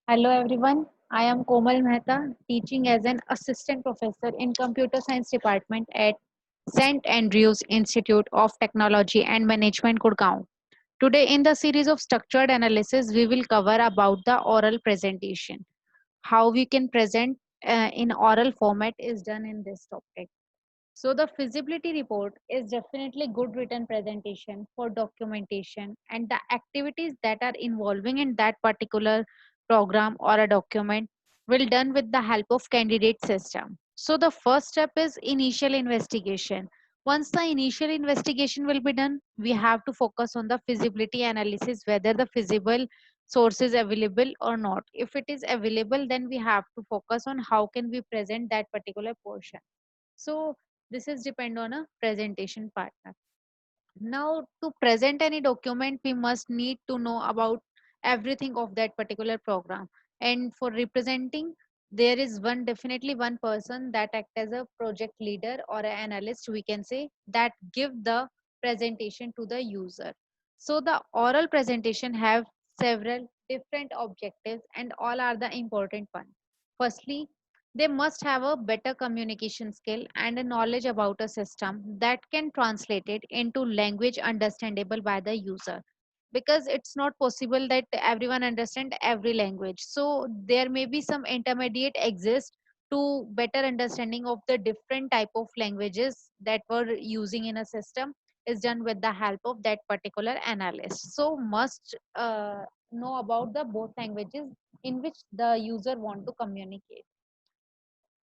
Hello everyone, I am Komal Mehta, teaching as an assistant professor in computer science department at St. Andrews Institute of Technology and Management, Gurgaon. Today in the series of structured analysis, we will cover about the oral presentation. How we can present in oral format is done in this topic. So the feasibility report is definitely good written presentation for documentation and the activities that are involving in that particular program or a document will done with the help of candidate system. So the first step is initial investigation. Once the initial investigation will be done, we have to focus on the feasibility analysis whether the feasible source is available or not. If it is available, then we have to focus on how can we present that particular portion. So this is depend on a presentation partner. Now to present any document, we must need to know about everything of that particular program. And for representing, there is one definitely one person that act as a project leader or an analyst, we can say, that give the presentation to the user. So the oral presentation have several different objectives and all are the important one. Firstly, they must have a better communication skill and a knowledge about a system that can translate it into language understandable by the user, because it's not possible that everyone understand every language. So there may be some intermediate exist to better understanding of the different type of languages that were using in a system is done with the help of that particular analyst. So must know about the both languages in which the user want to communicate.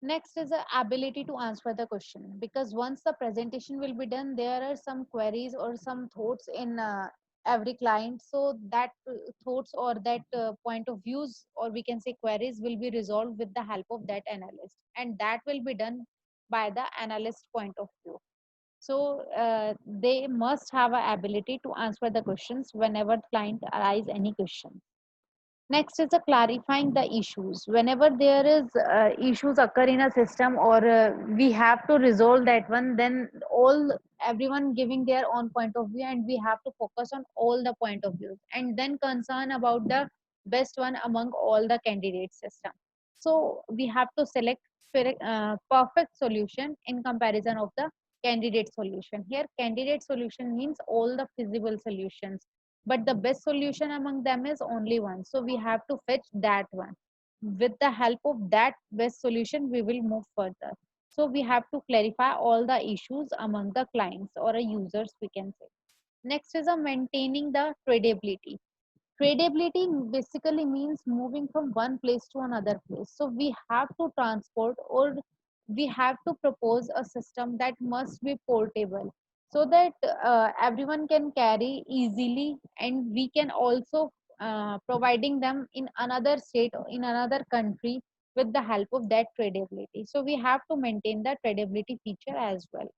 Next is the ability to answer the question, because once the presentation will be done, there are some queries or some thoughts in every client. So that thoughts or that point of views, or we can say queries, will be resolved with the help of that analyst, and that will be done by the analyst point of view. So they must have a ability to answer the questions whenever client arise any question. Next is the clarifying the issues. Whenever there is issues occur in a system or we have to resolve that one, then all everyone giving their own point of view and we have to focus on all the point of views and then concern about the best one among all the candidate system. So we have to select perfect solution in comparison of the candidate solution. Here candidate solution means all the feasible solutions, but the best solution among them is only one, so we have to fetch that one. With the help of that best solution we will move further. So we have to clarify all the issues among the clients or a users, we can say. Next is a maintaining the tradability. Tradability basically means moving from one place to another place. So we have to transport or we have to propose a system that must be portable, so that everyone can carry easily, and we can also providing them in another state or in another country with the help of that tradability. So we have to maintain the tradability feature as well.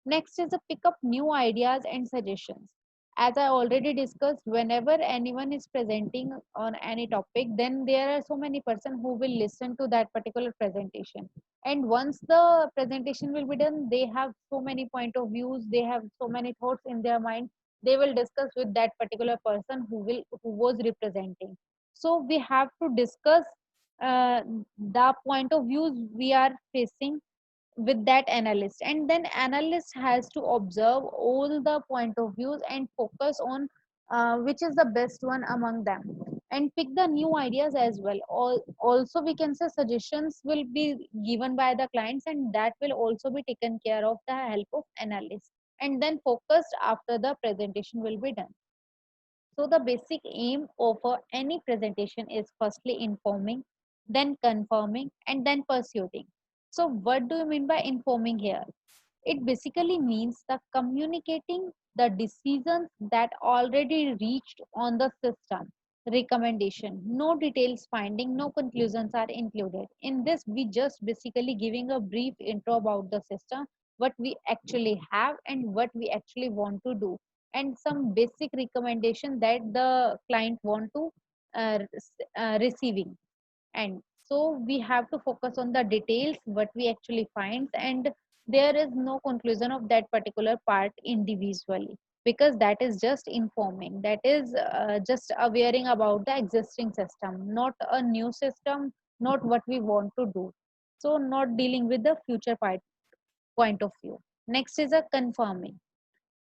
Next is to pick up new ideas and suggestions. As I already discussed, whenever anyone is presenting on any topic, then there are so many person who will listen to that particular presentation. And once the presentation will be done, they have so many point of views, they have so many thoughts in their mind. They will discuss with that particular person who was representing. So we have to discuss the point of views we are facing with that analyst, and then analyst has to observe all the point of views and focus on which is the best one among them and pick the new ideas as well. Also we can say suggestions will be given by the clients, and that will also be taken care of the help of analyst, and then focused after the presentation will be done. So the basic aim of any presentation is firstly informing, then confirming, and then persuading. So what do you mean by informing here? It basically means the communicating the decisions that already reached on the system recommendation. No details finding, no conclusions are included. In this, we just basically giving a brief intro about the system, what we actually have and what we actually want to do, and some basic recommendation that the client want to receiving. And so we have to focus on the details what we actually find, and there is no conclusion of that particular part individually. because that is just informing, that is just awareing about the existing system, not a new system, not what we want to do. So not dealing with the future point of view. Next is a confirming.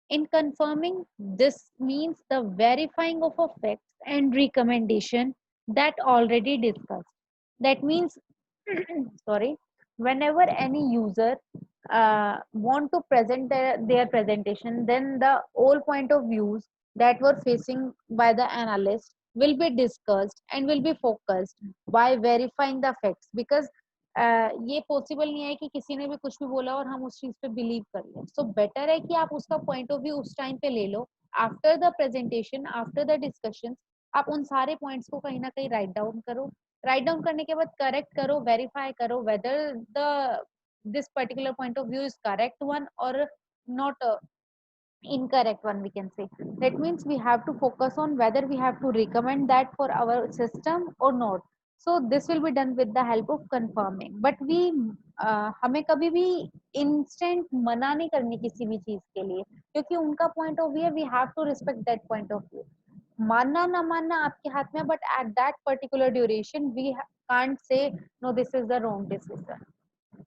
In confirming, this means the verifying of a facts and recommendation that already discussed. That means, sorry, whenever any user want to present their presentation, then the all point of views that were facing by the analyst will be discussed and will be focused by verifying the facts, because ये possible नहीं है कि किसी ने भी कुछ भी बोला और हम उस चीज पे बिलीव कर लें. सो बेटर है कि आप उसका पॉइंट ऑफ व्यू उस टाइम पे ले लो. After the presentation, after the discussion, आप उन सारे पॉइंट्स को कहीं ना कहीं राइट डाउन करो. राइट डाउन करने के बाद करेक्ट करो, वेरीफाई करो whether the this particular point of view is correct one or not incorrect one, we can say. That means we have to focus on whether we have to recommend that for our system or not. So this will be done with the help of confirming. But we हमें कभी भी instant मना नहीं करनी किसी भी चीज के लिए, क्योंकि उनका point of view है, we have to respect that point of view. मानना ना मानना आपके हाथ में, but at that particular duration we can't say no, this is the wrong decision.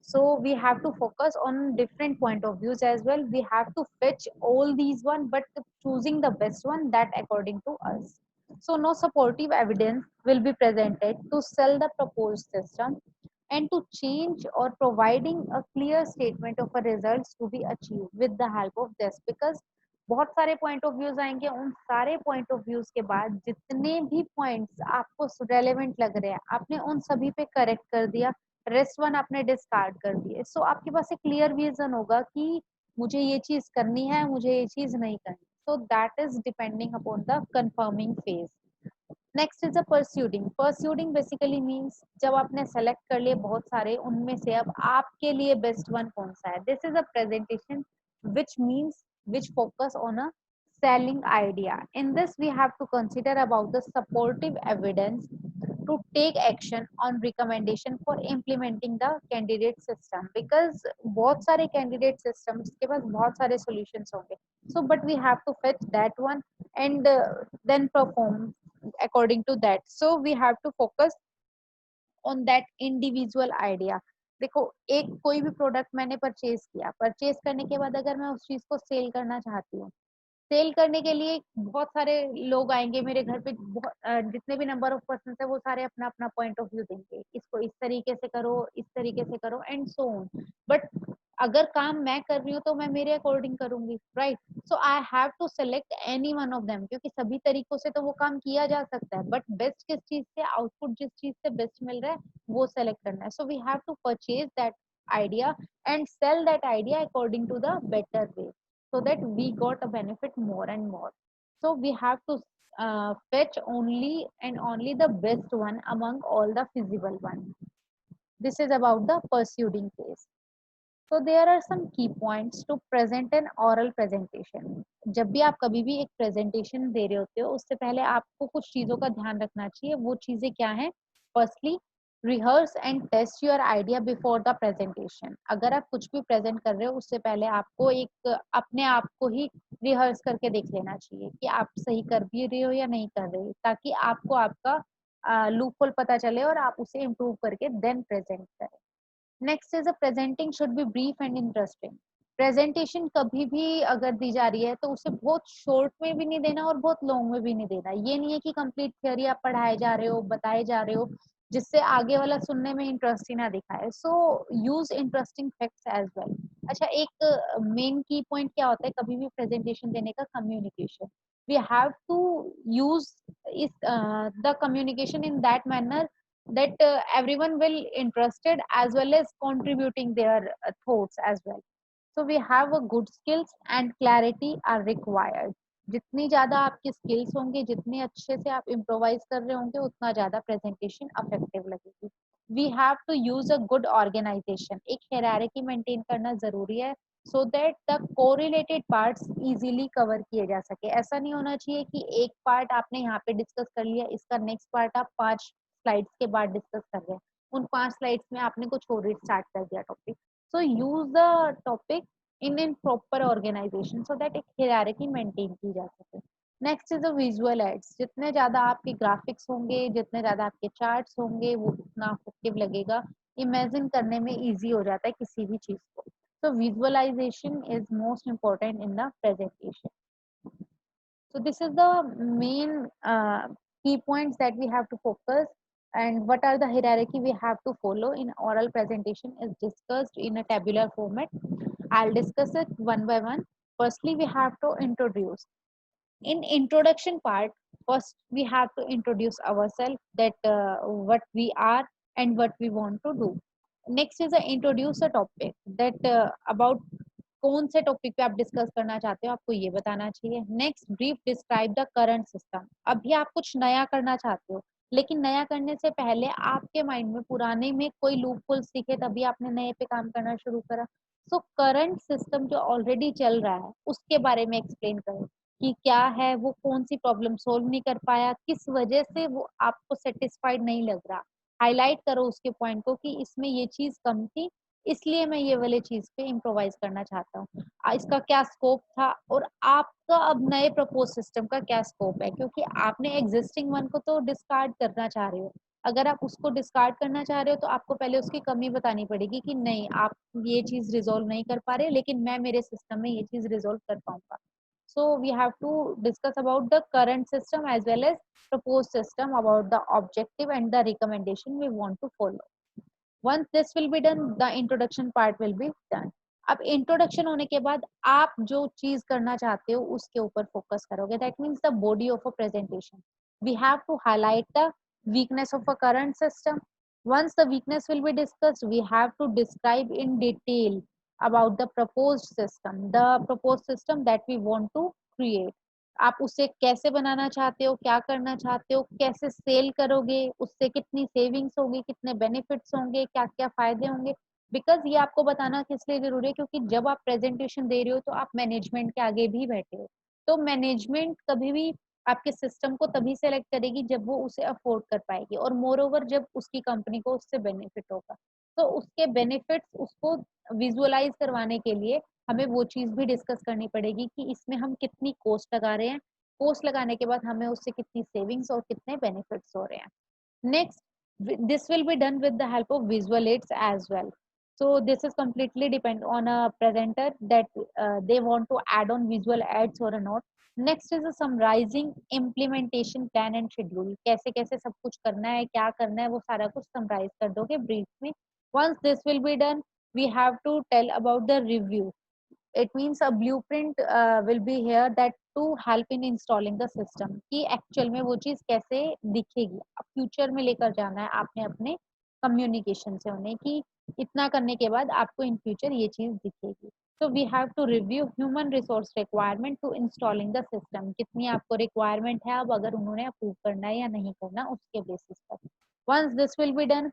So we have to focus on different point of views as well. We have to fetch all these one, but choosing the best one that according to us. So no supportive evidence will be presented to sell the proposed system and to change or providing a clear statement of a results to be achieved with the help of this. Because बहुत सारे point of views आएंगे, उन सारे point of views के बाद जितने भी points आपको रेलेवेंट लग रहे हैं आपने उन सभी पे करेक्ट कर दिया, रेस्ट वन आपने डिस्कार्ड कर दिए. सो आपके पास एक क्लियर विजन होगा कि मुझे ये चीज करनी है, मुझे ये चीज नहीं करनी. So that is depending upon the confirming phase. Next is a persuading. Persuading basically means जब आपने सेलेक्ट कर लिए बहुत सारे, उनमें से अब आपके लिए बेस्ट वन कौन सा है. This is a presentation which means which focus on a selling idea. In this we have to consider about the supportive evidence to take action on recommendation for implementing the candidate system, because बहुत सारे candidate systems के पास बहुत सारे solutions होंगे. So but we have to fetch that one and then perform according to that. So we have to focus on that individual idea. देखो, एक कोई भी प्रोडक्ट मैंने परचेज किया, परचेज करने के बाद अगर मैं उस चीज को सेल करना चाहती हूँ, सेल करने के लिए बहुत सारे लोग आएंगे मेरे घर पे, जितने भी नंबर ऑफ पर्सन है वो सारे अपना अपना पॉइंट ऑफ व्यू देंगे, इसको इस तरीके से करो, इस तरीके से करो एंड सो ऑन. बट अगर काम मैं कर रही हूँ तो मैं मेरे अकॉर्डिंग करूंगी, right. So I have to select any one of them, क्योंकि सभी तरीकों से तो वो काम किया जा सकता है, बट बेस्ट किस चीज से, आउटपुट जिस चीज से बेस्ट मिल रहा है वो सेलेक्ट करना है. So we have to purchase that idea and sell that idea according to the better way, so that we got a benefit more and more. So we have to fetch only and only the best one among all the feasible one. This is about the pursuing phase. So there are some key points to present an oral presentation. जब भी आप कभी भी एक presentation दे रहे होते हो, उससे पहले आपको कुछ चीजों का ध्यान रखना चाहिए. वो चीजें क्या हैं? Firstly, rehearse and test your idea before the presentation. अगर आप कुछ भी present कर रहे हो, उससे पहले आपको एक अपने आप को ही rehearse करके देख लेना चाहिए कि आप सही कर भी रहे हो या नहीं कर रहे हो, ताकि आपको आपका लूप होल पता चले और आप उसे improve करके then present करें. Next is a presenting should be brief and interesting. Presentation कभी भी अगर दी जा रही है तो उसे बहुत शॉर्ट में भी नहीं देना और बहुत लॉन्ग में भी नहीं देना. ये नहीं है कि कंप्लीट थ्योरी आप पढ़ाए जा रहे हो, बताए जा रहे हो, जिससे आगे वाला सुनने में इंटरेस्ट ही ना दिखाए. So use interesting facts as well. अच्छा, एक मेन की पॉइंट क्या होता है कभी भी प्रेजेंटेशन देने का? Communication. We have to use is the communication in that manner that everyone will interested as well as contributing their thoughts as well. So we have a good skills and clarity are required. जितनी ज्यादा आपकी skills होंगे, जितने अच्छे से आप improvise कर रहे होंगे, उतना ज्यादा प्रेजेंटेशन इफेक्टिव लगेगी. We have to use a good organisation. एक हायरार्की मेंटेन करना जरूरी है, so that the correlated parts easily cover किए जा सके. ऐसा नहीं होना चाहिए कि एक पार्ट आपने यहाँ पे डिस्कस कर लिया, इसका नेक्स्ट पार्ट आप 5 स्लाइड्स के बाद डिस्कस कर रहे हैं, उन 5 स्लाइड्स में आपने कुछ और स्टार्ट कर दिया topic. So use the topic in proper organization so that एक hierarchy maintain की जा सके. Next is a visual aids. जितने ज्यादा आपके ग्राफिक्स होंगे, जितने ज्यादा आपके चार्ट्स होंगे, वो उतना इफेक्टिव लगेगा. इमेजिन करने में इजी हो जाता है किसी भी चीज को. So visualization is most important in the presentation. So this is the main key points that we have to focus, and what are the hierarchy we have to follow in oral presentation is discussed in a tabular format. I'll discuss it one by one. Firstly, we have to introduce. In introduction part, first we have to introduce ourselves, that what we are and what we want to do. Next is a introduce a topic, that about कौन से topic पे आप discuss करना चाहते हो, आपको ये बताना चाहिए. Next, brief describe the current system. अभी आप कुछ नया करना चाहते हो, लेकिन नया करने से पहले आपके माइंड में पुराने में कोई लूप होल्स दिखे, तभी आपने नए पे काम करना शुरू करा. सो करंट सिस्टम जो ऑलरेडी चल रहा है उसके बारे में एक्सप्लेन करो कि क्या है, वो कौन सी प्रॉब्लम सोल्व नहीं कर पाया, किस वजह से वो आपको सेटिस्फाइड नहीं लग रहा. हाईलाइट करो उसके पॉइंट को कि इसमें ये चीज कम थी, इसलिए मैं ये वाले चीज पे इम्प्रोवाइज करना चाहता हूँ. इसका क्या स्कोप था और आपका अब नए प्रपोज सिस्टम का क्या स्कोप है, क्योंकि आपने एग्जिस्टिंग वन को तो डिस्कार्ड करना चाह रहे हो. अगर आप उसको डिस्कार्ड करना चाह रहे हो तो आपको पहले उसकी कमी बतानी पड़ेगी कि नहीं, आप ये चीज रिजोल्व नहीं कर पा रहे, लेकिन मैं मेरे सिस्टम में ये चीज रिजोल्व कर पाऊंगा. So we have to discuss about the current system as well as proposed system, about the objective and the recommendation we want to follow. Once this will be done, the introduction part will be done. अब introduction होने के बाद आप जो चीज करना चाहते हो उसके ऊपर फोकस करोगे. That means the body of a presentation. We have to highlight the weakness of a current system. Once the weakness will be discussed, we have to describe in detail about the proposed system that we want to create. आप उसे कैसे बनाना चाहते हो, क्या करना चाहते हो, कैसे सेल करोगे, उससे कितनी सेविंग्स होगी, कितने बेनिफिट्स होंगे, क्या क्या फायदे होंगे. बिकॉज ये आपको बताना किस लिए जरूरी है, क्योंकि जब आप प्रेजेंटेशन दे रहे हो तो आप मैनेजमेंट के आगे भी बैठे हो. तो मैनेजमेंट कभी भी आपके सिस्टम को तभी सेलेक्ट करेगी जब वो उसे अफोर्ड कर पाएगी, और मोर ओवर जब उसकी कंपनी को उससे बेनिफिट होगा. तो उसके बेनिफिट्स उसको विजुअलाइज करवाने के लिए हमें वो चीज भी डिस्कस करनी पड़ेगी कि इसमें हम कितनी कॉस्ट लगा रहे हैं, कॉस्ट लगाने के बाद हमें उससे कितनी सेविंग्स और कितने बेनिफिट्स हो रहे हैं. Next, this will be done with the help of visual aids as well. So this is completely depend on a presenter that they want to add on visual aids or not. Next is a summarizing implementation plan and schedule. कैसे कैसे सब कुछ करना है, क्या करना है, वो सारा कुछ summarize कर दोगे brief में. Once this will be done, we have to tell about the review. It means a blueprint will be here that to help in installing the system, कि actual में वो चीज कैसे दिखेगी. अब फ्यूचर में लेकर जाना है आपने अपने कम्युनिकेशन से उन्हें कि इतना करने के बाद आपको इन फ्यूचर ये चीज दिखेगी. So we have to review human resource requirement to installing the system. कितनी आपको requirement है, अब अगर उन्होंने अप्रूव करना है या नहीं करना उसके बेसिस पर. Once this will be done,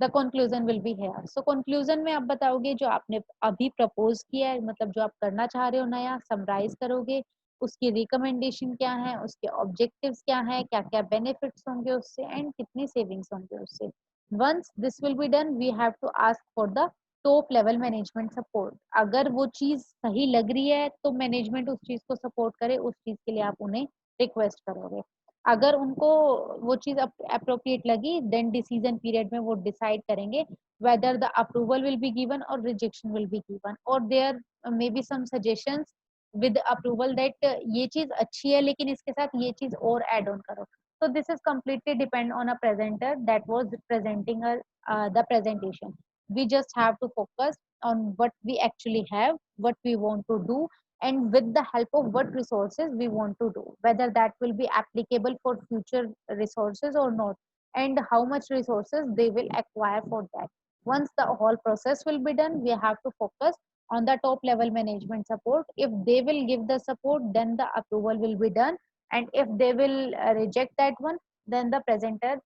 the conclusion will be here. So conclusion में आप बताओगे जो आपने अभी प्रपोज किया है, मतलब जो आप करना चाह रहे हो नया, समराइज करोगे उसकी रिकमेंडेशन क्या है, उसके ऑब्जेक्टिव्स क्या है, क्या क्या बेनिफिट्स होंगे उससे एंड कितनी सेविंग्स होंगे उससे. Once this will be done, we have to ask for the top level management support. अगर वो चीज सही लग रही है तो मैनेजमेंट उस चीज को सपोर्ट करे, उस चीज के लिए आप उन्हें रिक्वेस्ट करोगे. अगर उनको वो चीज अप्रोप्रिएट लगी, देन डिसीजन पीरियड में वो डिसाइड करेंगे whether the approval will be given और रिजेक्शन विल बी गिवन, और there may be some suggestions with approval that ये चीज अच्छी है लेकिन इसके साथ ये चीज और ऐड ऑन करो. so this is completely depend on a presenter that was presenting the presentation. We just have to focus on what we actually have, what we want to do, and with the help of what resources we want to do, whether that will be applicable for future resources or not, and how much resources they will acquire for that. Once the whole process will be done, we have to focus on the top level management support. If they will give the support, then the approval will be done, and if they will reject that one, then the presenter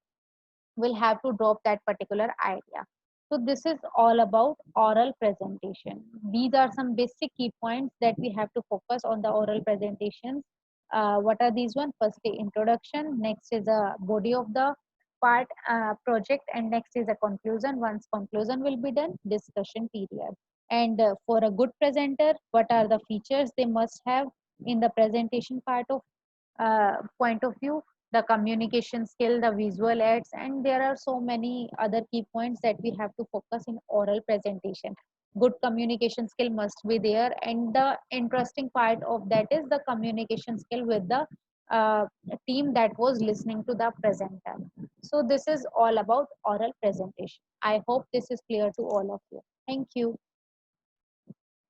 will have to drop that particular idea. So this is all about oral presentation. These are some basic key points that we have to focus on the oral presentations. What are these one? Firstly, introduction. Next is a body of the part project, and next is a conclusion. Once conclusion will be done, discussion period. And for a good presenter, what are the features they must have in the presentation part of point of view? The communication skill, the visual aids, and there are so many other key points that we have to focus in oral presentation. Good communication skill must be there, and the interesting part of that is the communication skill with the uh, team that was listening to the presenter. So this is all about oral presentation. I hope this is clear to all of you. Thank you.